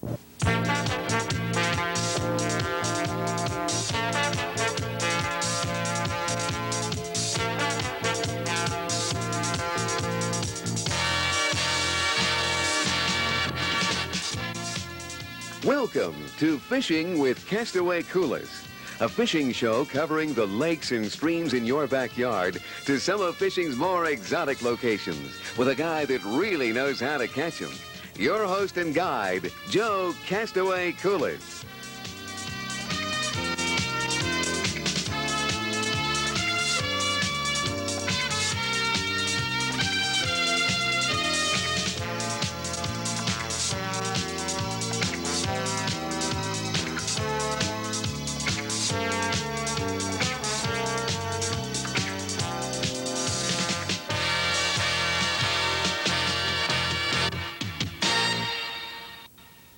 Welcome to Fishing with Castaway Coolers, a fishing show covering the lakes and streams in your backyard to some of fishing's more exotic locations with a guy that really knows how to catch them. Your host and guide, Joe Castaway Coolers.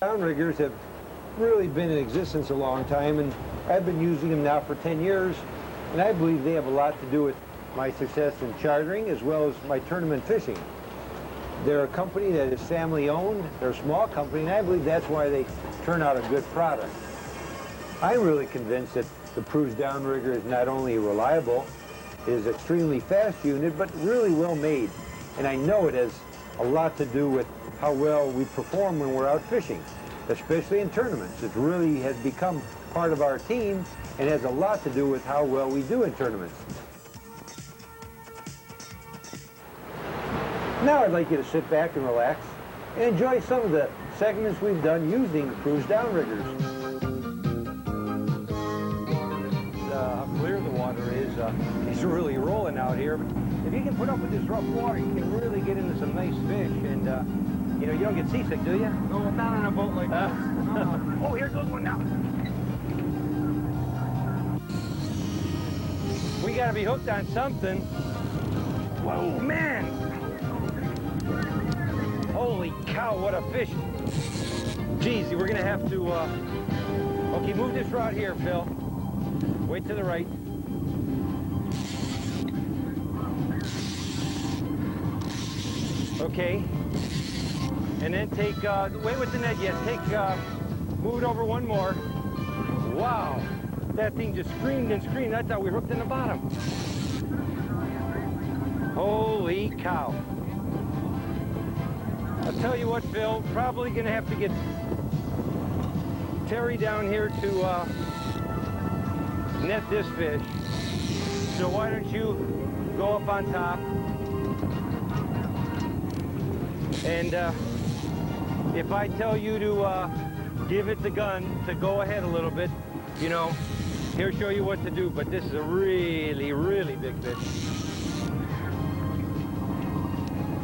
Downriggers have really been in existence a long time, and I've been using them now for 10 years, and I believe they have a lot to do with my success in chartering as well as my tournament fishing. They're a company that is family owned, they're a small company, and I believe that's why they turn out a good product. I'm really convinced that the Prusa Downrigger is not only reliable, it is an extremely fast unit, but really well made, and I know it has a lot to do with how well we perform when we're out fishing, especially in tournaments. It really has become part of our team and has a lot to do with how well we do in tournaments. Now I'd like you to sit back and relax and enjoy some of the segments we've done using the Prusa Downriggers. How clear the water is. It's really rolling out here. But if you can put up with this rough water, you can really get into some nice fish. And you know, you don't get seasick, do you? No, not on a boat like that. No. Oh, here goes one now. We got to be hooked on something. Whoa, man! Holy cow, what a fish. Geez, we're going to have to... Okay, move this rod here, Phil. Wait to the right. Okay. And then take, wait with the net yet. Take, move it over one more. Wow. That thing just screamed and screamed. I thought we were hooked in the bottom. Holy cow. I'll tell you what, Phil, probably gonna have to get Terry down here to, net this fish. So why don't you go up on top and if I tell you to give it the gun to go ahead a little bit, you know, he'll show you what to do, but this is a really, really big fish.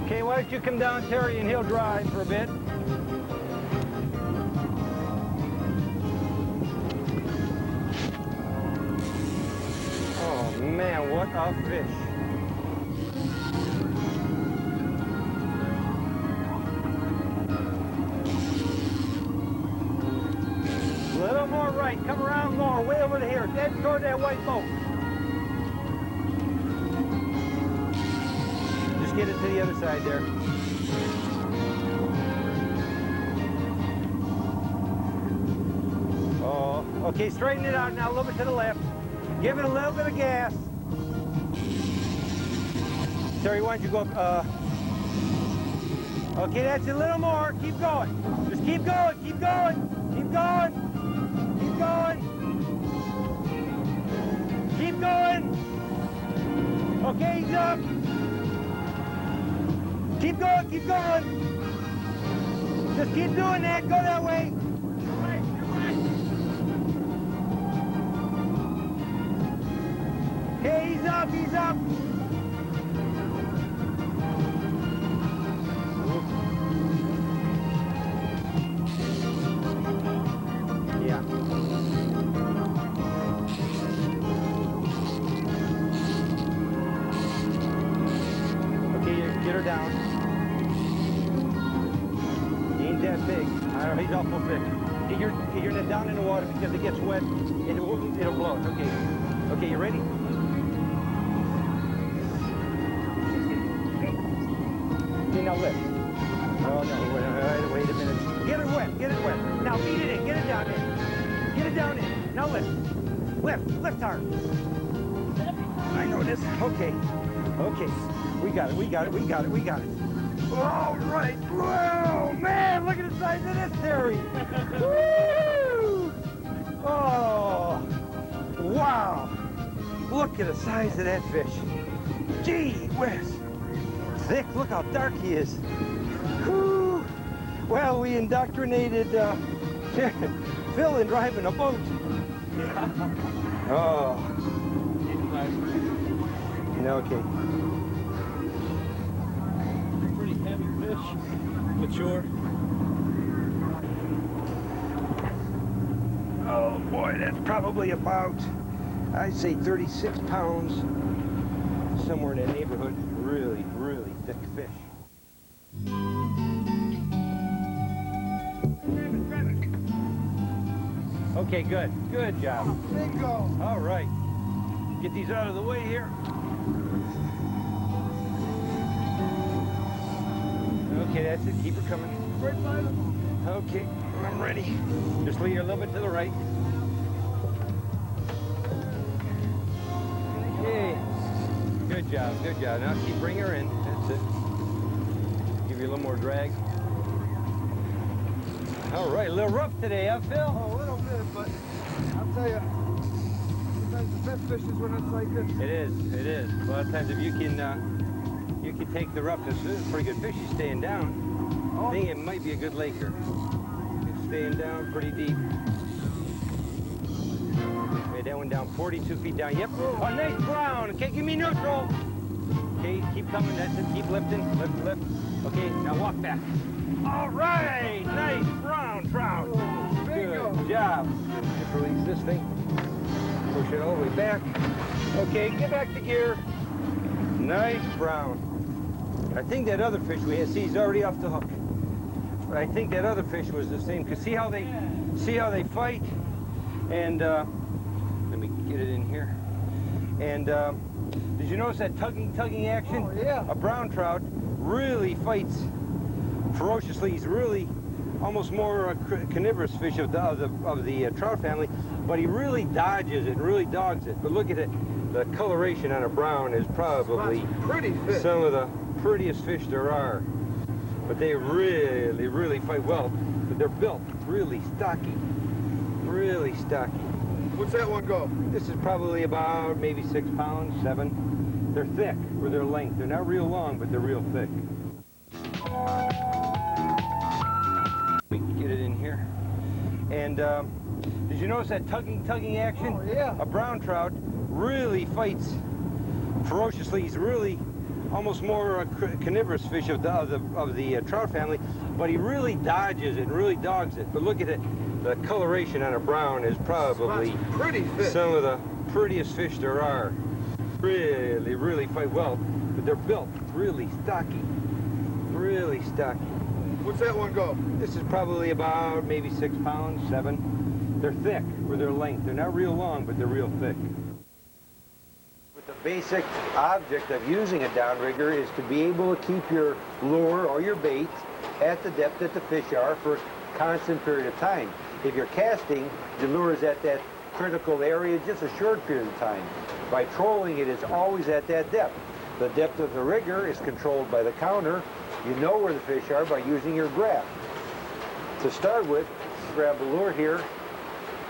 Okay, why don't you come down, Terry, and he'll drive for a bit. Oh man, what a fish. Little more right, come around more, way over to here, dead toward that white boat. Just get it to the other side there. Oh, okay, straighten it out now, a little bit to the left. Give it a little bit of gas. Terry, why don't you go up, okay, that's a little more, keep going. Just keep going, keep going, keep going. Keep going. Keep going. Okay, he's up. Keep going, keep going. Just keep doing that. Go that way. Okay, he's up, he's up. Get her down. He ain't that big. I don't know, he's awful big. Get your net down in the water because it gets wet. It'll blow it. Okay. Okay, you ready? Okay, now lift. Oh no, wait a minute. Get it wet, get it wet. down in. Now lift. Lift hard. I know this. Okay. We got it. All right. Whoa, man, look at the size of this, Terry. Woo! Oh, wow. Look at the size of that fish. Gee whiz. Thick, look how dark he is. Whew. Well, we indoctrinated Phil in driving a boat. Oh. Okay. Pretty heavy fish. Mature. Oh boy, that's probably about, I'd say 36 pounds, somewhere in that neighborhood. Really, really thick fish. Okay, good job. Bingo. All right, get these out of the way here. Okay, that's it, keep her coming. Right by them. Okay, I'm ready. Just lead her a little bit to the right. Okay. Good job. Now keep bringing her in. That's it. Give you a little more drag. All right, a little rough today, huh, Phil? Oh, a little bit, but I'll tell you, sometimes the best fish is when it's like this. It is. A lot of times if you can take the roughness, this is a pretty good fish. He's staying down. I think it might be a good laker. He's staying down pretty deep. Okay, that one down 42 feet down. Yep. Oh, nice brown. Okay, give me neutral. Okay, keep coming. That's it. Keep lifting. Lift. Okay, now walk back. All right. Nice brown trout. Oh, bingo. Good job. Just release this thing. Push it all the way back. Okay, get back to gear. Nice brown. I think that other fish we had, see, he's already off the hook. But I think that other fish was the same. Cause see how they fight? And let me get it in here. And did you notice that tugging action? Oh, yeah. A brown trout really fights ferociously. He's really almost more a carnivorous fish of the trout family, but he really dodges it, really dogs it. But look at it, the coloration on a brown is probably Pretty fish. some of the prettiest fish there are. But they really fight well. But they're built really stocky. What's that one go? This is probably about maybe 6 pounds, 7. They're thick for their length. They're not real long, but they're real thick. We can get it in here. And did you notice that tugging action? Oh, yeah. A brown trout really fights ferociously. He's really almost more a carnivorous fish of the trout family, but he really dodges it and really dogs it. But look at it, the coloration on a brown is probably Pretty fish. some of the prettiest fish there are. Really fight well, but they're built really stocky. What's that one go? This is probably about maybe 6 pounds, 7. They're thick for their length. They're not real long, but they're real thick. The basic object of using a downrigger is to be able to keep your lure or your bait at the depth that the fish are for a constant period of time. If you're casting, the lure is at that critical area just a short period of time. By trolling, it is always at that depth. The depth of the rigger is controlled by the counter. You know where the fish are by using your graph. To start with, grab the lure here,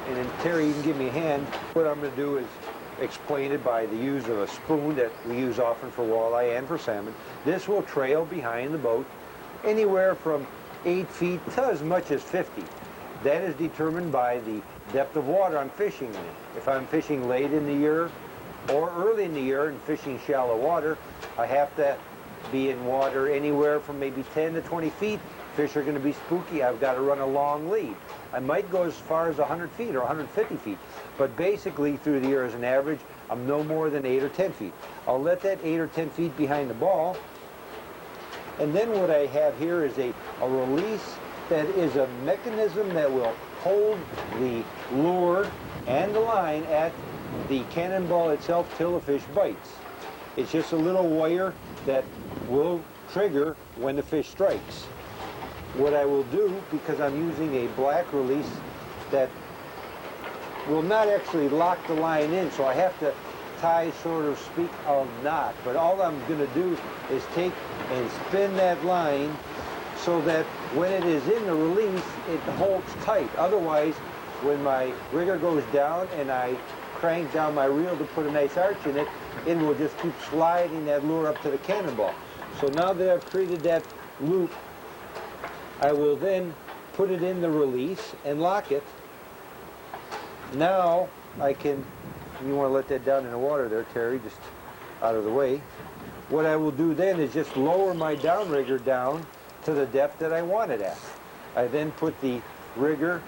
and then Terry, you can give me a hand. What I'm going to do is explain it by the use of a spoon that we use often for walleye and for salmon. This will trail behind the boat anywhere from 8 feet to as much as 50. That is determined by the depth of water I'm fishing in. If I'm fishing late in the year or early in the year and fishing shallow water, I have to be in water anywhere from maybe 10 to 20 feet. Fish are going to be spooky. I've got to run a long lead. I might go as far as 100 feet or 150 feet. But basically, through the year as an average, I'm no more than 8 or 10 feet. I'll let that 8 or 10 feet behind the ball. And then what I have here is a release that is a mechanism that will hold the lure and the line at the cannonball itself till the fish bites. It's just a little wire that will trigger when the fish strikes. What I will do, because I'm using a black release that will not actually lock the line in, so I have to tie, sort of speak, a knot. But all I'm going to do is take and spin that line so that when it is in the release, it holds tight. Otherwise, when my rigger goes down and I crank down my reel to put a nice arch in it, it will just keep sliding that lure up to the cannonball. So now that I've created that loop, I will then put it in the release and lock it. Now I can, you want to let that down in the water there, Terry, just out of the way. What I will do then is just lower my downrigger down to the depth that I want it at. I then put the rigger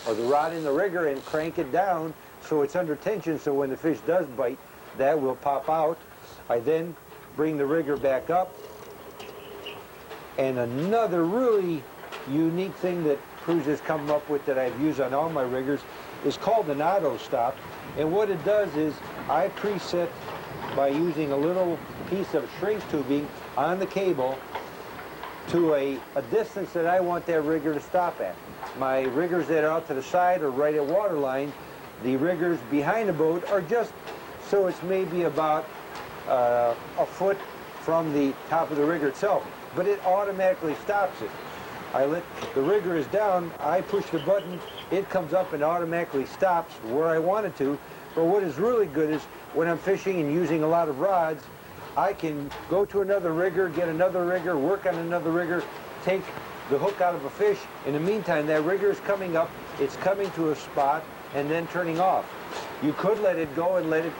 or the rod in the rigger and crank it down so it's under tension, so when the fish does bite, that will pop out. I then bring the rigger back up. And another really unique thing that Cruz has come up with that I've used on all my riggers is called an auto stop. And what it does is I preset by using a little piece of shrink tubing on the cable to a distance that I want that rigger to stop at. My riggers that are out to the side are right at waterline. The riggers behind the boat are just so it's maybe about a foot from the top of the rigger itself, but it automatically stops it. The rigger is down, I push the button, it comes up and automatically stops where I want it to. But what is really good is when I'm fishing and using a lot of rods, I can go to another rigger, get another rigger, work on another rigger, take the hook out of a fish. In the meantime, that rigger is coming up, it's coming to a spot, and then turning off. You could let it go and let it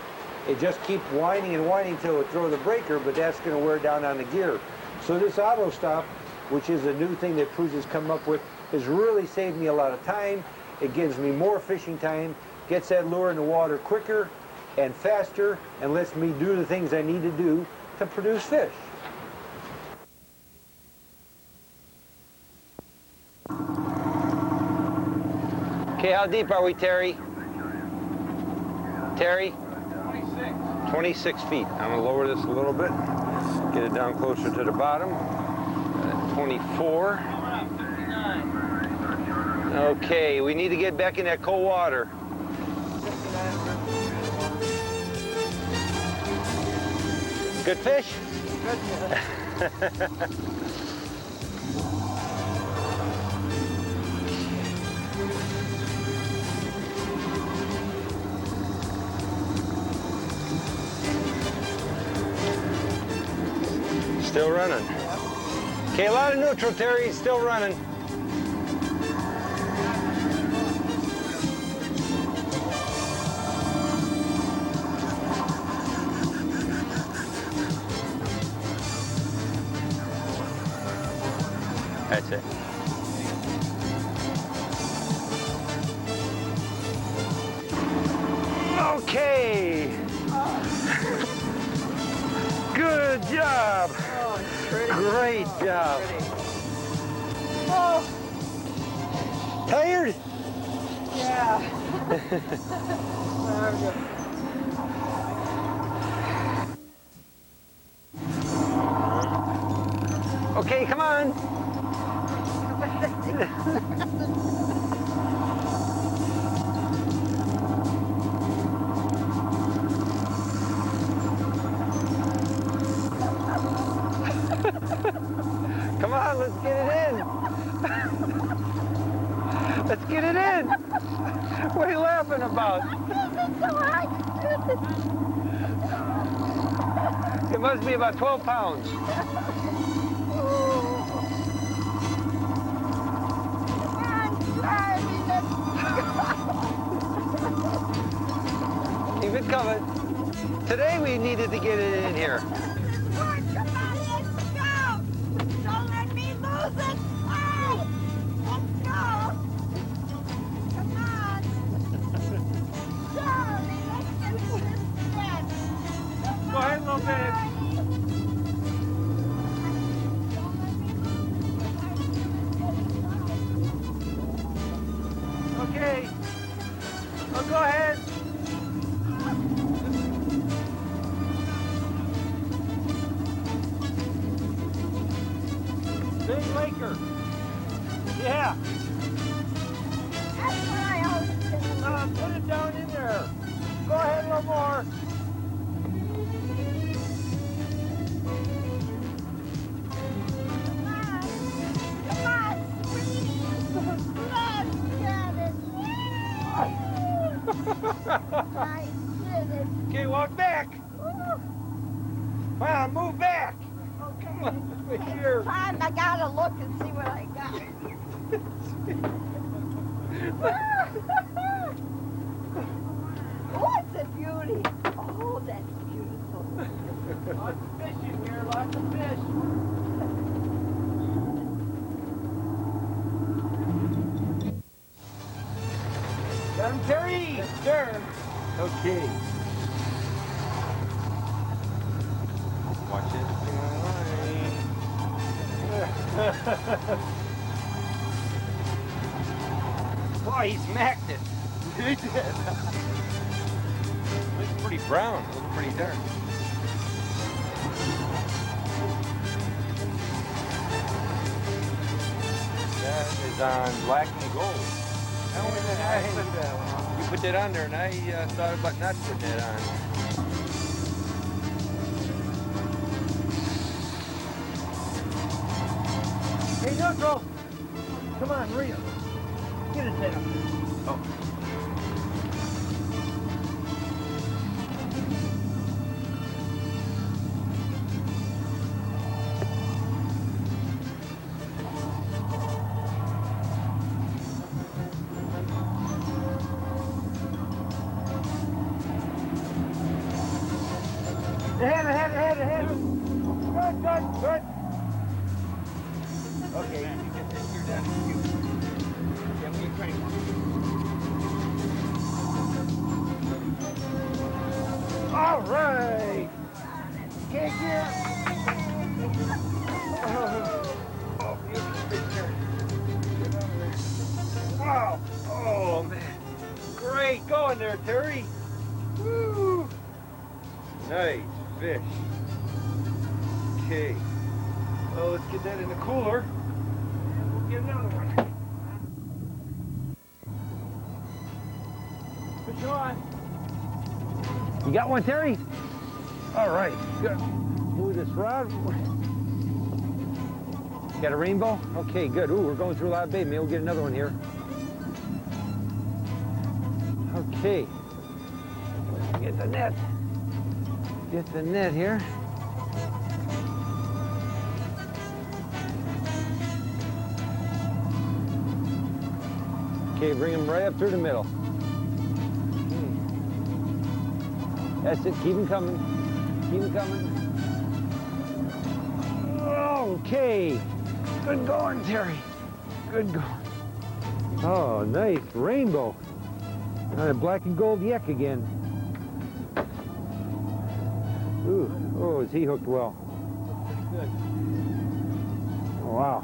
just keep whining and whining until it throws the breaker, but that's going to wear down on the gear. So this auto stop, which is a new thing that Cruz has come up with, has really saved me a lot of time. It gives me more fishing time, gets that lure in the water quicker and faster, and lets me do the things I need to do to produce fish. Okay, how deep are we, Terry? Terry? 26 feet. I'm going to lower this a little bit, get it down closer to the bottom. 24. Okay, we need to get back in that cold water. Good fish? Good. Still running. Okay, a lot of neutral, Terry. Still running. That's it. Okay. Good job. Great job. Oh. Tired? Yeah. Okay, come on. Come on, let's get it in. Let's get it in. What are you laughing about? It must be about 12 pounds. Keep it coming. Today we needed to get it in here. Go ahead, little babe. Okay. Oh, go ahead. Big Laker. Yeah. That's what I always do. Put it down. One more. Okay, walk back. Come on, move back. Come on, over here. Fine, I gotta look and see what I got. Oh, it's a beauty. Oh, that's beautiful. Lots of fish in here, lots of fish. Got him, Terry? Yes, sir. Okay. Watch it. Oh, he smacked it. He did. Looks pretty brown. Looks pretty dark. That is on black and gold. You put that on there, and I thought about not putting that on. Hey, Knuckle! Come on, reel. Get it down. Oh. Ahead. Good. Okay, you get this gear down to you. Yeah, we crank. All right. Kick gear. Oh, beautiful fish there. Wow. Oh, man. Great going there, Terry. Woo. Nice fish. Okay. Well, let's get that in the cooler. And we'll get another one. Put you on. You got one, Terry? All right. Good. Move this rod. Got a rainbow? Okay, good. Ooh, we're going through a lot of bait. Maybe we'll get another one here. Okay. Get the net. Get the net here. Okay, bring him right up through the middle. That's it, keep him coming. Keep him coming. Okay. Good going, Terry. Good going. Oh, nice. Rainbow. A black and gold yak again. Ooh, oh, is he hooked well? Good. Oh, wow.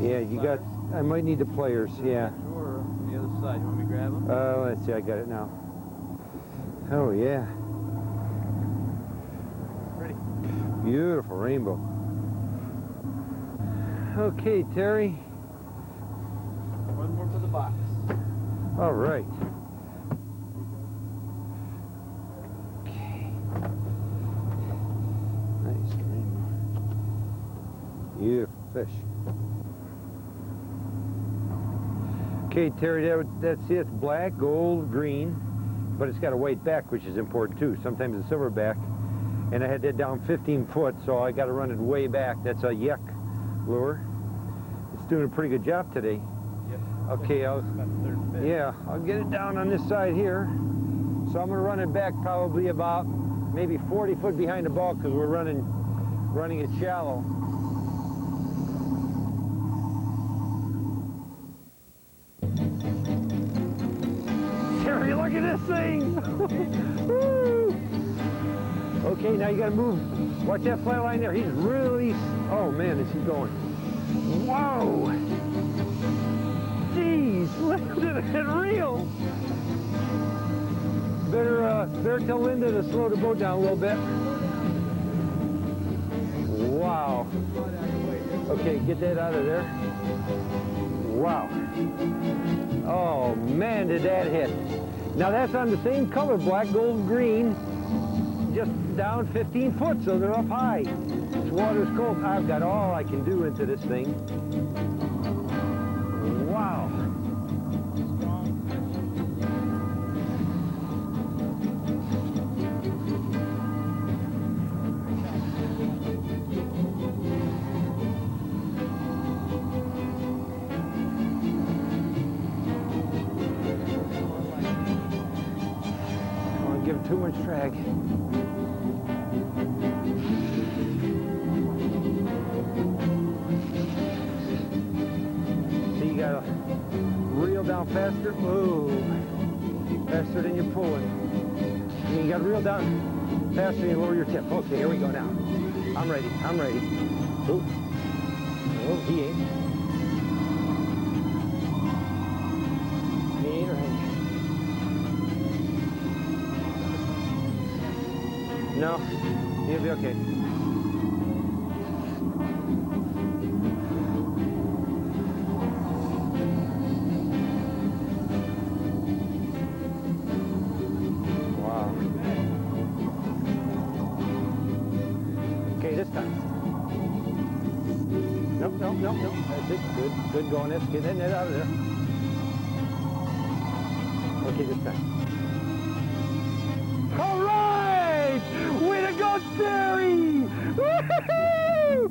Yeah, you got, I might need the players, yeah. Sure, on the other side. You want me to grab them? Let's see, I got it now. Oh, yeah. Ready. Beautiful rainbow. Okay, Terry. One more for the box. All right. Nice rainbow. Beautiful fish. Okay, Terry, that's it. It's black, gold, green, but it's got a white back, which is important too. Sometimes it's silver back. And I had that down 15 foot, so I got to run it way back. That's a yuck lure. It's doing a pretty good job today. Yep. Okay, About the third fish. yeah, I'll get it down on this side here. So I'm going to run it back probably about maybe 40 foot behind the ball because we're running it shallow. Terry, look at this thing! Woo! Okay, now you got to move. Watch that flat line there. He's really, oh man, is he going? Whoa! Jeez, look at that reel. Better tell Linda to slow the boat down a little bit. Wow. Okay, get that out of there. Wow. Oh man, did that hit. Now that's on the same color, black, gold, green, just down 15 foot, so they're up high. This water's cold. I've got all I can do into this thing. Wow. Give it too much drag. See, you gotta reel down faster. Ooh, faster than you're pulling. And you gotta reel down faster than you lower your tip. Okay, here we go now. I'm ready. I'm ready. Ooh. Oh, he ain't. He ain't or ain't. No, you'll be okay. Wow. Okay, this time. Nope, nope, nope, nope. That's it. Good, good going. Let's get that net out of there. Okay, this time. All right! Way to go, Terry! Woo-hoo-hoo!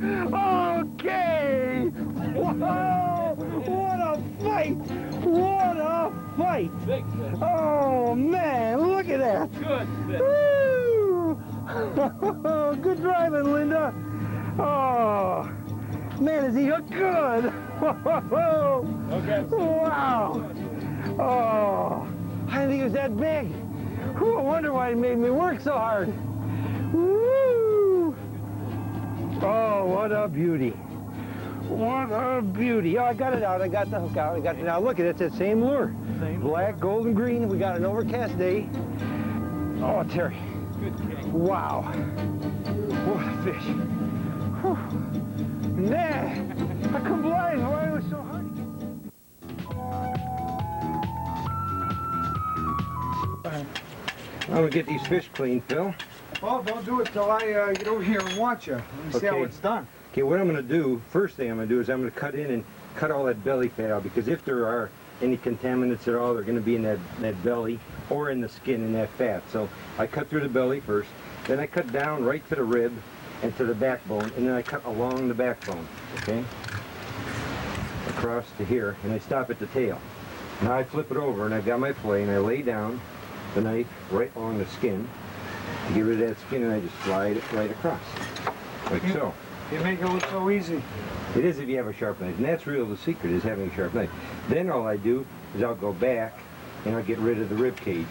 Okay! Whoa! What a fight! What a fight! Big fish. Oh, man, look at that! Good fish. Woo! Good driving, Linda! Oh, man, is he hooked good? Okay. Wow! Oh, I didn't think it was that big. Whew, I wonder why it made me work so hard. Woo! Oh, what a beauty. What a beauty. Oh, I got it out. I got the hook out. I got it out. Look at it. It's that same lure. Same. Black, gold, and green. We got an overcast day. Oh, Terry. Good king. Wow. What a fish. Whew. Man, I couldn't believe why it was so hard. I'm gonna get these fish clean, Phil. Well, don't do it till I get over here and watch you. Let me see how Okay. it's done. Okay, what I'm gonna do, first thing I'm gonna do is I'm gonna cut in and cut all that belly fat out, because if there are any contaminants at all, they're gonna be in that belly or in the skin in that fat. So I cut through the belly first, then I cut down right to the rib and to the backbone, and then I cut along the backbone, okay? Across to here, and I stop at the tail. Now I flip it over and I've got my fillet, and I lay down the knife right along the skin to get rid of that skin, and I just slide it right across, like so. You make it look so easy. It is if you have a sharp knife, and that's really the secret, is having a sharp knife. Then all I do is I'll go back and I'll get rid of the rib cage.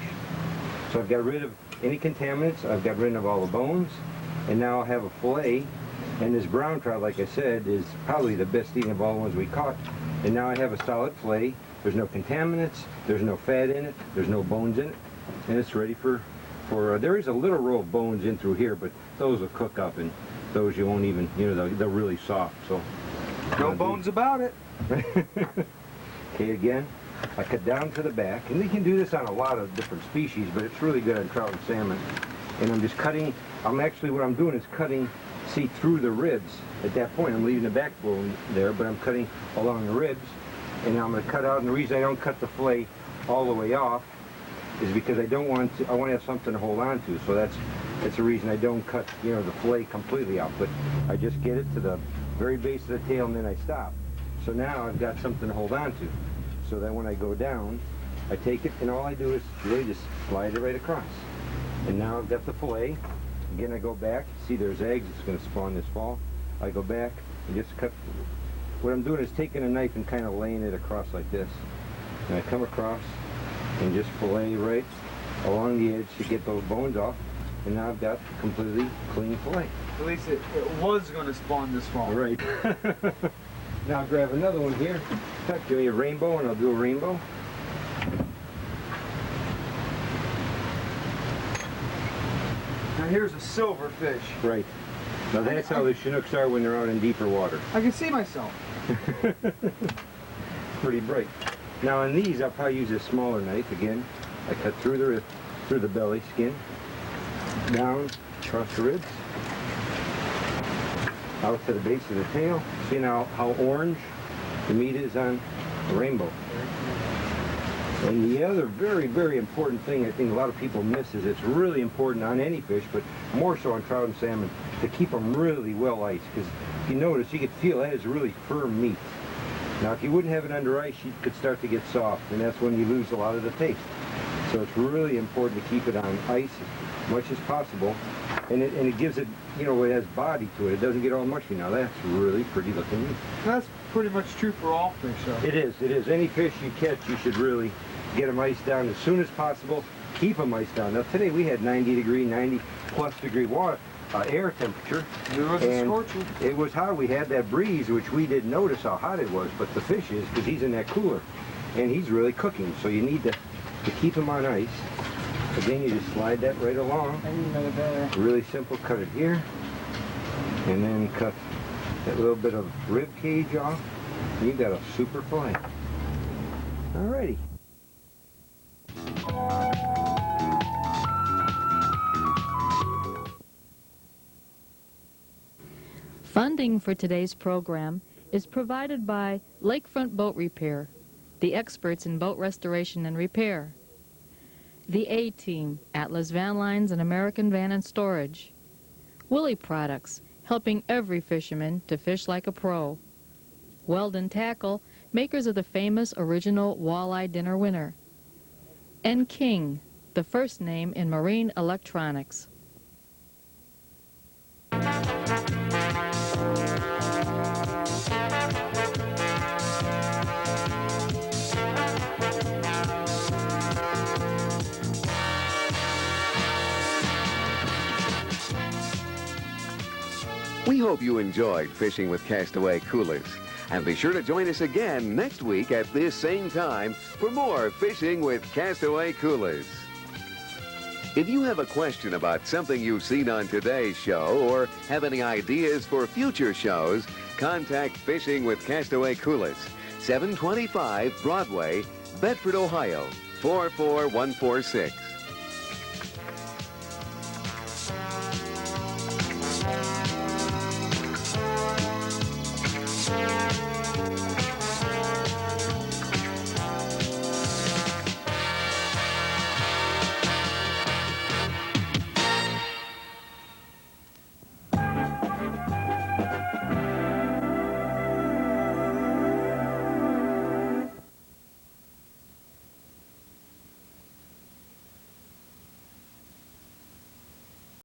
So I've got rid of any contaminants, I've got rid of all the bones, and now I'll have a fillet. And this brown trout, like I said, is probably the best eating of all the ones we caught. And now I have a solid fillet. There's no contaminants, there's no fat in it, there's no bones in it, and it's ready for there is a little row of bones in through here, but those will cook up, and those you won't even, you know, they're really soft, so. No bones about it. Okay, again, I cut down to the back, and you can do this on a lot of different species, but it's really good on trout and salmon. And I'm just cutting, what I'm doing is cutting, see, through the ribs. At that point, I'm leaving the backbone there, but I'm cutting along the ribs, and I'm going to cut out, and the reason I don't cut the fillet all the way off is because I want to have something to hold on to, so that's the reason I don't cut, you know, the fillet completely off, but I just get it to the very base of the tail, and then I stop. So now I've got something to hold on to, so that when I go down, I take it, and all I do is really just slide it right across. And now I've got the fillet. Again, I go back. See, there's eggs. It's going to spawn this fall. I go back and just cut. What I'm doing is taking a knife and kind of laying it across like this. And I come across and just fillet right along the edge to get those bones off. And now I've got completely clean fillet. At least it was going to spawn this fall. Right. Now I'll grab another one here. Give me a rainbow, and I'll do a rainbow. Now here's a silverfish. Right. Now that's how the Chinooks are when they're out in deeper water. I can see myself. Pretty bright. Now on these, I'll probably use a smaller knife again. I cut through the belly skin, down across the ribs, out to the base of the tail. See now how orange the meat is on the rainbow. And the other very, very important thing I think a lot of people miss is it's really important on any fish, but more so on trout and salmon, to keep them really well iced. Because if you notice, you could feel that is really firm meat. Now, if you wouldn't have it under ice, you could start to get soft, and that's when you lose a lot of the taste. So it's really important to keep it on ice as much as possible. And it gives it, you know, it has body to it. It doesn't get all mushy. Now, that's really pretty looking meat. That's pretty much true for all fish, though. It is. Any fish you catch, you should really get them iced down as soon as possible. Keep them iced down. Now, today we had 90+ degree water, air temperature. It wasn't scorching. It was hot. We had that breeze, which we didn't notice how hot it was, but the fish is, because he's in that cooler. And he's really cooking, so you need to keep him on ice. Again, you just slide that right along. Really simple. Cut it here. And then cut that little bit of rib cage off. And you got a super fillet. Alrighty. Funding for today's program is provided by Lakefront Boat Repair, the experts in boat restoration and repair. The A-Team, Atlas Van Lines and American Van and Storage. Willie Products, helping every fisherman to fish like a pro. Weldon Tackle, makers of the famous original walleye dinner winner. And King, the first name in marine electronics. We hope you enjoyed fishing with Castaway Coolers. And be sure to join us again next week at this same time for more Fishing with Castaway Coolers. If you have a question about something you've seen on today's show or have any ideas for future shows, contact Fishing with Castaway Coolers, 725 Broadway, Bedford, Ohio, 44146.